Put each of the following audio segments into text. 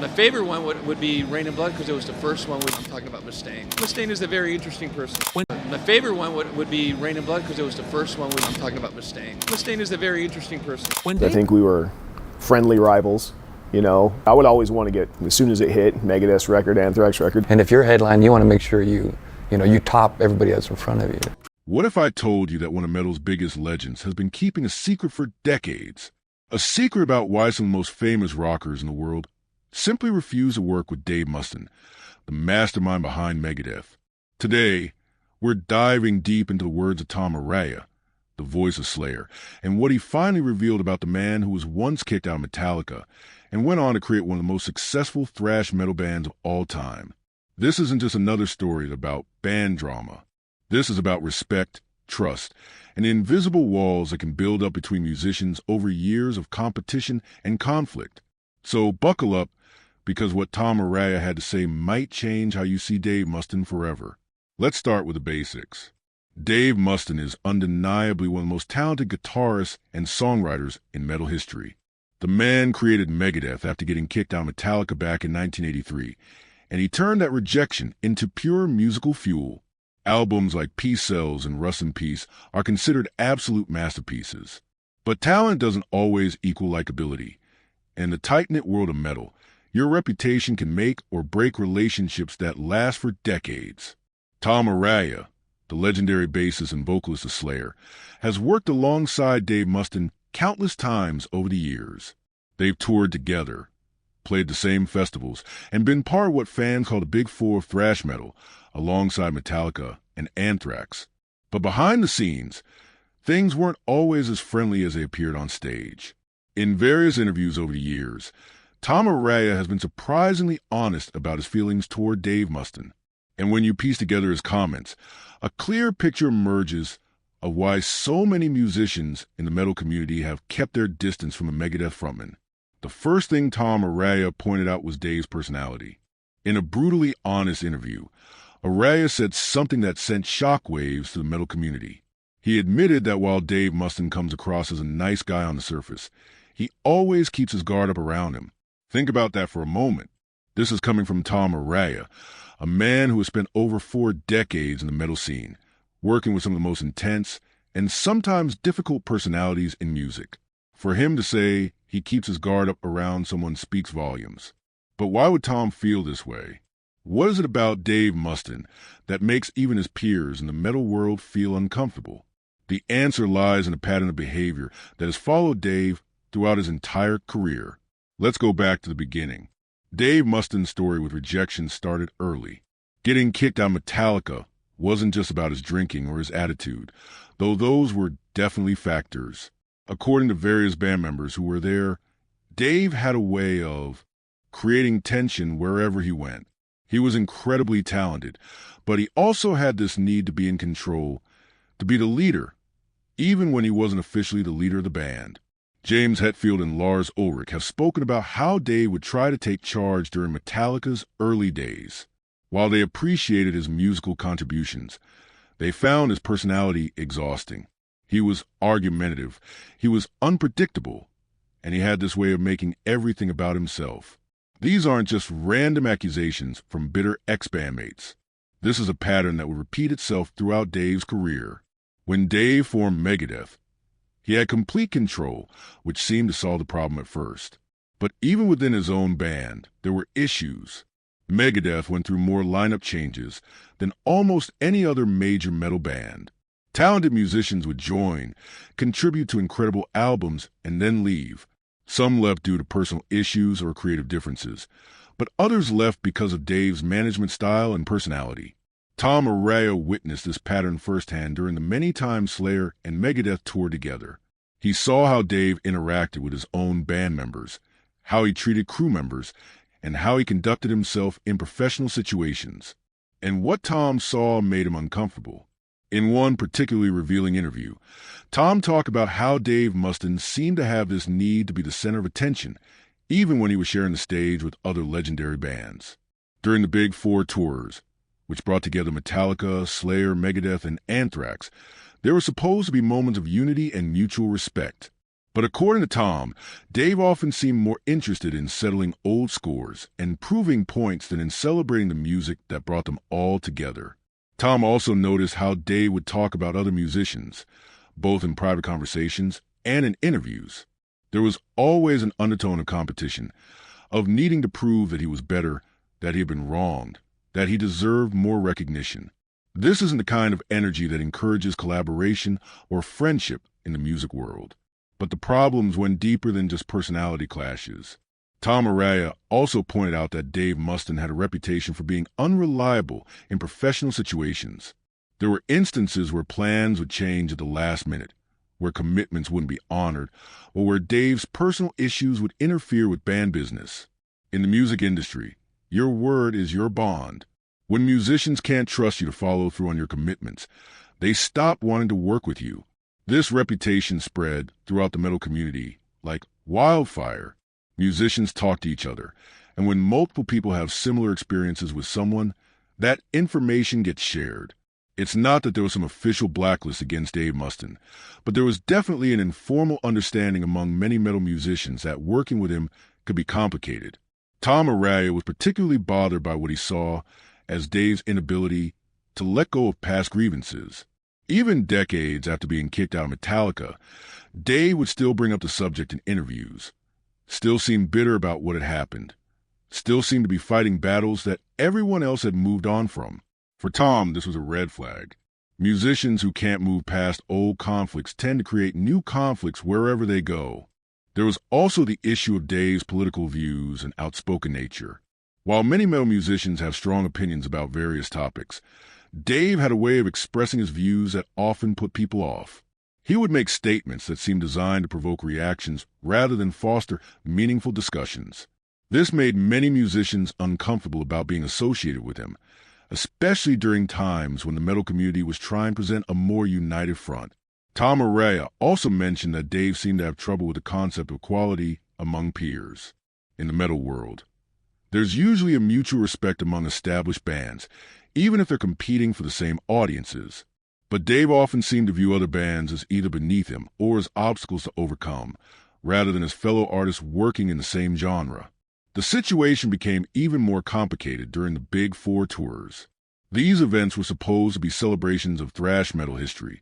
My favorite one would be Rain and Blood because it was the first one. I'm talking about Mustaine. Mustaine is a very interesting person. My favorite one would be Rain and Blood because it was the first one. I'm talking about Mustaine. Mustaine is a very interesting person. I think we were friendly rivals. You know, I would always want to get, as soon as it hit, Megadeth's record, Anthrax record. And if you're a headline, you want to make sure you top everybody else in front of you. What if I told you that one of metal's biggest legends has been keeping a secret for decades? A secret about why some of the most famous rockers in the world simply refuse to work with Dave Mustaine, the mastermind behind Megadeth. Today, we're diving deep into the words of Tom Araya, the voice of Slayer, and what he finally revealed about the man who was once kicked out of Metallica and went on to create one of the most successful thrash metal bands of all time. This isn't just another story about band drama. This is about respect, trust, and the invisible walls that can build up between musicians over years of competition and conflict. So buckle up, because what Tom Araya had to say might change how you see Dave Mustaine forever. Let's start with the basics. Dave Mustaine is undeniably one of the most talented guitarists and songwriters in metal history. The man created Megadeth after getting kicked out of Metallica back in 1983, and he turned that rejection into pure musical fuel. Albums like Peace Sells and Rust in Peace are considered absolute masterpieces. But talent doesn't always equal likability. In the tight-knit world of metal, your reputation can make or break relationships that last for decades. Tom Araya, the legendary bassist and vocalist of Slayer, has worked alongside Dave Mustaine countless times over the years. They've toured together, played the same festivals, and been part of what fans call the Big Four of thrash metal, alongside Metallica and Anthrax. But behind the scenes, things weren't always as friendly as they appeared on stage. In various interviews over the years, Tom Araya has been surprisingly honest about his feelings toward Dave Mustaine. And when you piece together his comments, a clear picture emerges of why so many musicians in the metal community have kept their distance from a Megadeth frontman. The first thing Tom Araya pointed out was Dave's personality. In a brutally honest interview, Araya said something that sent shockwaves to the metal community. He admitted that while Dave Mustaine comes across as a nice guy on the surface, he always keeps his guard up around him. Think about that for a moment. This is coming from Tom Araya, a man who has spent over 4 decades in the metal scene, working with some of the most intense and sometimes difficult personalities in music. For him to say he keeps his guard up around someone speaks volumes. But why would Tom feel this way? What is it about Dave Mustaine that makes even his peers in the metal world feel uncomfortable? The answer lies in a pattern of behavior that has followed Dave throughout his entire career. Let's go back to the beginning. Dave Mustaine's story with rejection started early. Getting kicked out of Metallica wasn't just about his drinking or his attitude, though those were definitely factors. According to various band members who were there, Dave had a way of creating tension wherever he went. He was incredibly talented, but he also had this need to be in control, to be the leader, even when he wasn't officially the leader of the band. James Hetfield and Lars Ulrich have spoken about how Dave would try to take charge during Metallica's early days. While they appreciated his musical contributions, they found his personality exhausting. He was argumentative, he was unpredictable, and he had this way of making everything about himself. These aren't just random accusations from bitter ex-bandmates. This is a pattern that would repeat itself throughout Dave's career. When Dave formed Megadeth, he had complete control, which seemed to solve the problem at first. But even within his own band, there were issues. Megadeth went through more lineup changes than almost any other major metal band. Talented musicians would join, contribute to incredible albums, and then leave. Some left due to personal issues or creative differences, but others left because of Dave's management style and personality. Tom Araya witnessed this pattern firsthand during the many times Slayer and Megadeth toured together. He saw how Dave interacted with his own band members, how he treated crew members, and how he conducted himself in professional situations. And what Tom saw made him uncomfortable. In one particularly revealing interview, Tom talked about how Dave Mustaine seemed to have this need to be the center of attention, even when he was sharing the stage with other legendary bands. During the Big Four tours, which brought together Metallica, Slayer, Megadeth, and Anthrax, there were supposed to be moments of unity and mutual respect. But according to Tom, Dave often seemed more interested in settling old scores and proving points than in celebrating the music that brought them all together. Tom also noticed how Dave would talk about other musicians, both in private conversations and in interviews. There was always an undertone of competition, of needing to prove that he was better, that he had been wronged, that he deserved more recognition. This isn't the kind of energy that encourages collaboration or friendship in the music world. But the problems went deeper than just personality clashes. Tom Araya also pointed out that Dave Mustaine had a reputation for being unreliable in professional situations. There were instances where plans would change at the last minute, where commitments wouldn't be honored, or where Dave's personal issues would interfere with band business. In the music industry, your word is your bond. When musicians can't trust you to follow through on your commitments, they stop wanting to work with you. This reputation spread throughout the metal community like wildfire. Musicians talk to each other, and when multiple people have similar experiences with someone, that information gets shared. It's not that there was some official blacklist against Dave Mustaine, but there was definitely an informal understanding among many metal musicians that working with him could be complicated. Tom Araya was particularly bothered by what he saw as Dave's inability to let go of past grievances. Even decades after being kicked out of Metallica, Dave would still bring up the subject in interviews, still seem bitter about what had happened, still seemed to be fighting battles that everyone else had moved on from. For Tom, this was a red flag. Musicians who can't move past old conflicts tend to create new conflicts wherever they go. There was also the issue of Dave's political views and outspoken nature. While many metal musicians have strong opinions about various topics, Dave had a way of expressing his views that often put people off. He would make statements that seemed designed to provoke reactions rather than foster meaningful discussions. This made many musicians uncomfortable about being associated with him, especially during times when the metal community was trying to present a more united front. Tom Araya also mentioned that Dave seemed to have trouble with the concept of equality among peers. In the metal world, there's usually a mutual respect among established bands, even if they're competing for the same audiences. But Dave often seemed to view other bands as either beneath him or as obstacles to overcome, rather than as fellow artists working in the same genre. The situation became even more complicated during the Big Four tours. These events were supposed to be celebrations of thrash metal history,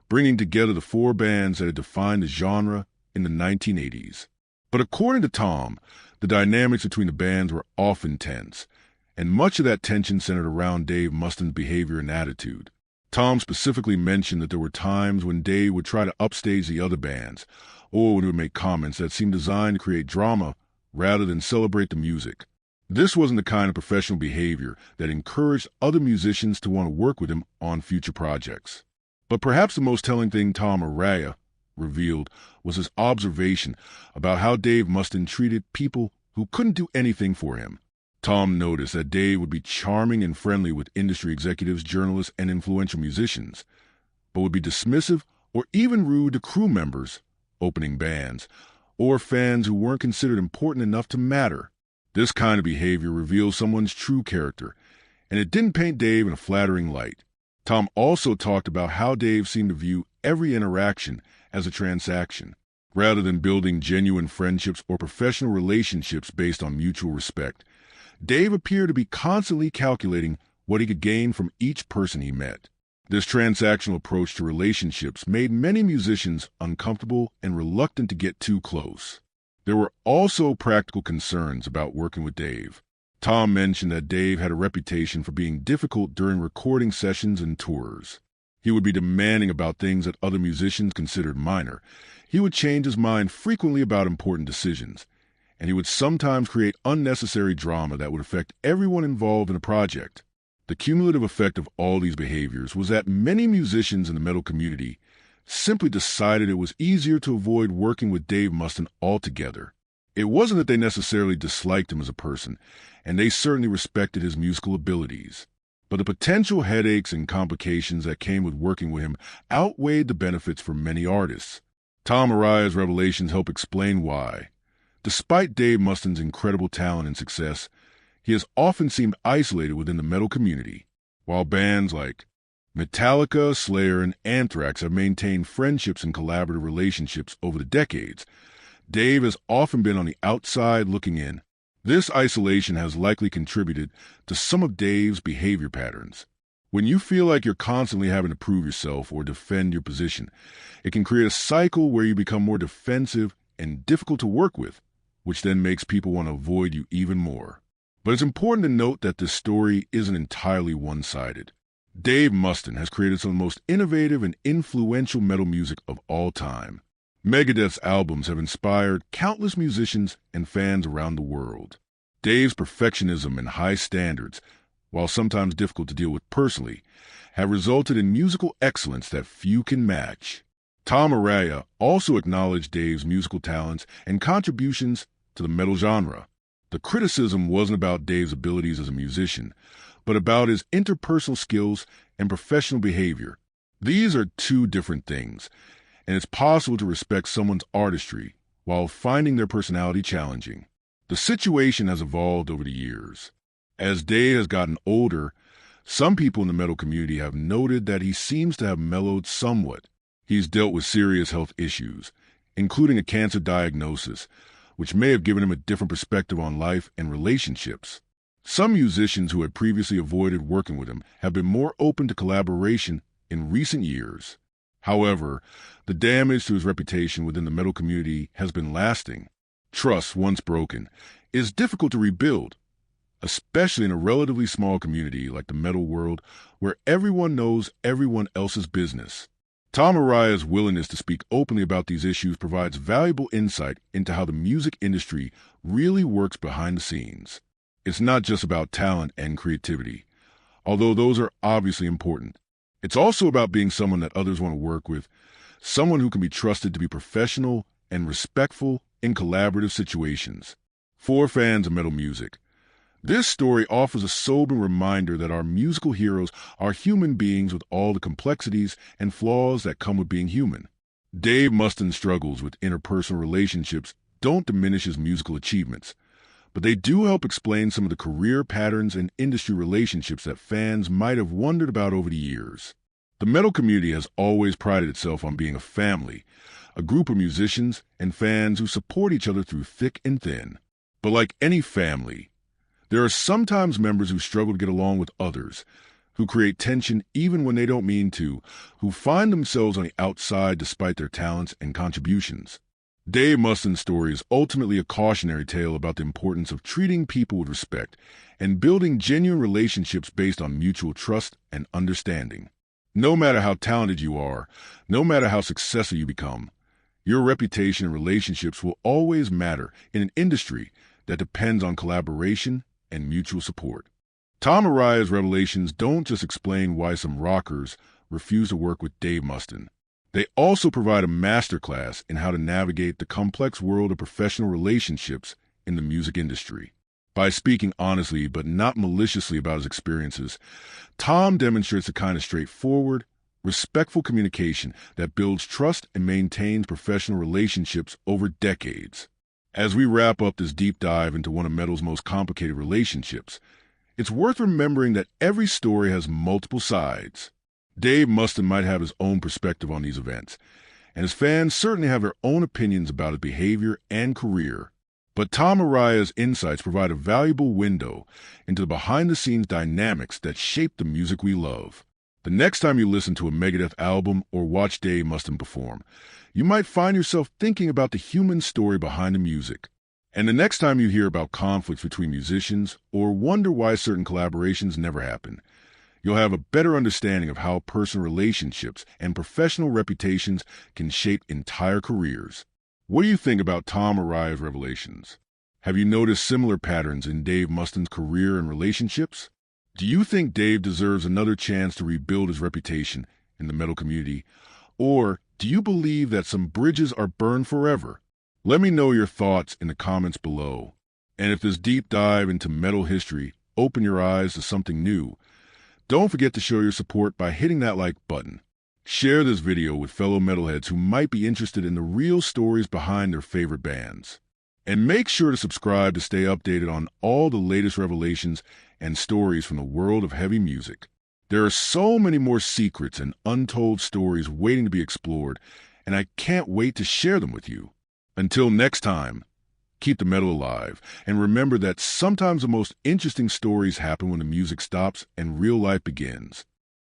bringing together the four bands that had defined the genre in the 1980s. But according to Tom, the dynamics between the bands were often tense, and much of that tension centered around Dave Mustaine's behavior and attitude. Tom specifically mentioned that there were times when Dave would try to upstage the other bands, or when he would make comments that seemed designed to create drama rather than celebrate the music. This wasn't the kind of professional behavior that encouraged other musicians to want to work with him on future projects. But perhaps the most telling thing Tom Araya revealed was his observation about how Dave Mustaine treated people who couldn't do anything for him. Tom noticed that Dave would be charming and friendly with industry executives, journalists, and influential musicians, but would be dismissive or even rude to crew members, opening bands, or fans who weren't considered important enough to matter. This kind of behavior reveals someone's true character, and it didn't paint Dave in a flattering light. Tom also talked about how Dave seemed to view every interaction as a transaction, rather than building genuine friendships or professional relationships based on mutual respect. Dave appeared to be constantly calculating what he could gain from each person he met. This transactional approach to relationships made many musicians uncomfortable and reluctant to get too close. There were also practical concerns about working with Dave. Tom mentioned that Dave had a reputation for being difficult during recording sessions and tours. He would be demanding about things that other musicians considered minor. He would change his mind frequently about important decisions, and he would sometimes create unnecessary drama that would affect everyone involved in a project. The cumulative effect of all these behaviors was that many musicians in the metal community simply decided it was easier to avoid working with Dave Mustaine altogether. It wasn't that they necessarily disliked him as a person, and they certainly respected his musical abilities. But the potential headaches and complications that came with working with him outweighed the benefits for many artists. Tom Araya's revelations help explain why. Despite Dave Mustaine's incredible talent and success, he has often seemed isolated within the metal community. While bands like Metallica, Slayer, and Anthrax have maintained friendships and collaborative relationships over the decades. Dave has often been on the outside looking in. This isolation has likely contributed to some of Dave's behavior patterns. When you feel like you're constantly having to prove yourself or defend your position, it can create a cycle where you become more defensive and difficult to work with, which then makes people want to avoid you even more. But it's important to note that this story isn't entirely one-sided. Dave Mustaine has created some of the most innovative and influential metal music of all time. Megadeth's albums have inspired countless musicians and fans around the world. Dave's perfectionism and high standards, while sometimes difficult to deal with personally, have resulted in musical excellence that few can match. Tom Araya also acknowledged Dave's musical talents and contributions to the metal genre. The criticism wasn't about Dave's abilities as a musician, but about his interpersonal skills and professional behavior. These are two different things, and it's possible to respect someone's artistry while finding their personality challenging. The situation has evolved over the years. As Dave has gotten older, some people in the metal community have noted that he seems to have mellowed somewhat. He's dealt with serious health issues, including a cancer diagnosis, which may have given him a different perspective on life and relationships. Some musicians who had previously avoided working with him have been more open to collaboration in recent years. However, the damage to his reputation within the metal community has been lasting. Trust, once broken, is difficult to rebuild, especially in a relatively small community like the metal world where everyone knows everyone else's business. Tom Araya's willingness to speak openly about these issues provides valuable insight into how the music industry really works behind the scenes. It's not just about talent and creativity, although those are obviously important. It's also about being someone that others want to work with, someone who can be trusted to be professional and respectful in collaborative situations. For fans of metal music, this story offers a sobering reminder that our musical heroes are human beings with all the complexities and flaws that come with being human. Dave Mustaine's struggles with interpersonal relationships don't diminish his musical achievements, but they do help explain some of the career patterns and industry relationships that fans might have wondered about over the years. The metal community has always prided itself on being a family, a group of musicians and fans who support each other through thick and thin. But like any family, there are sometimes members who struggle to get along with others, who create tension even when they don't mean to, who find themselves on the outside despite their talents and contributions. Dave Mustaine's story is ultimately a cautionary tale about the importance of treating people with respect and building genuine relationships based on mutual trust and understanding. No matter how talented you are, no matter how successful you become, your reputation and relationships will always matter in an industry that depends on collaboration and mutual support. Tom Araya's revelations don't just explain why some rockers refuse to work with Dave Mustaine. They also provide a masterclass in how to navigate the complex world of professional relationships in the music industry. By speaking honestly but not maliciously about his experiences, Tom demonstrates a kind of straightforward, respectful communication that builds trust and maintains professional relationships over decades. As we wrap up this deep dive into one of metal's most complicated relationships, it's worth remembering that every story has multiple sides. Dave Mustaine might have his own perspective on these events, and his fans certainly have their own opinions about his behavior and career. But Tom Araya's insights provide a valuable window into the behind-the-scenes dynamics that shape the music we love. The next time you listen to a Megadeth album or watch Dave Mustaine perform, you might find yourself thinking about the human story behind the music. And the next time you hear about conflicts between musicians or wonder why certain collaborations never happen, you'll have a better understanding of how personal relationships and professional reputations can shape entire careers. What do you think about Tom Araya's revelations? Have you noticed similar patterns in Dave Mustaine's career and relationships? Do you think Dave deserves another chance to rebuild his reputation in the metal community? Or do you believe that some bridges are burned forever? Let me know your thoughts in the comments below. And if this deep dive into metal history opened your eyes to something new, don't forget to show your support by hitting that like button. Share this video with fellow metalheads who might be interested in the real stories behind their favorite bands. And make sure to subscribe to stay updated on all the latest revelations and stories from the world of heavy music. There are so many more secrets and untold stories waiting to be explored, and I can't wait to share them with you. Until next time, keep the metal alive, and remember that sometimes the most interesting stories happen when the music stops and real life begins.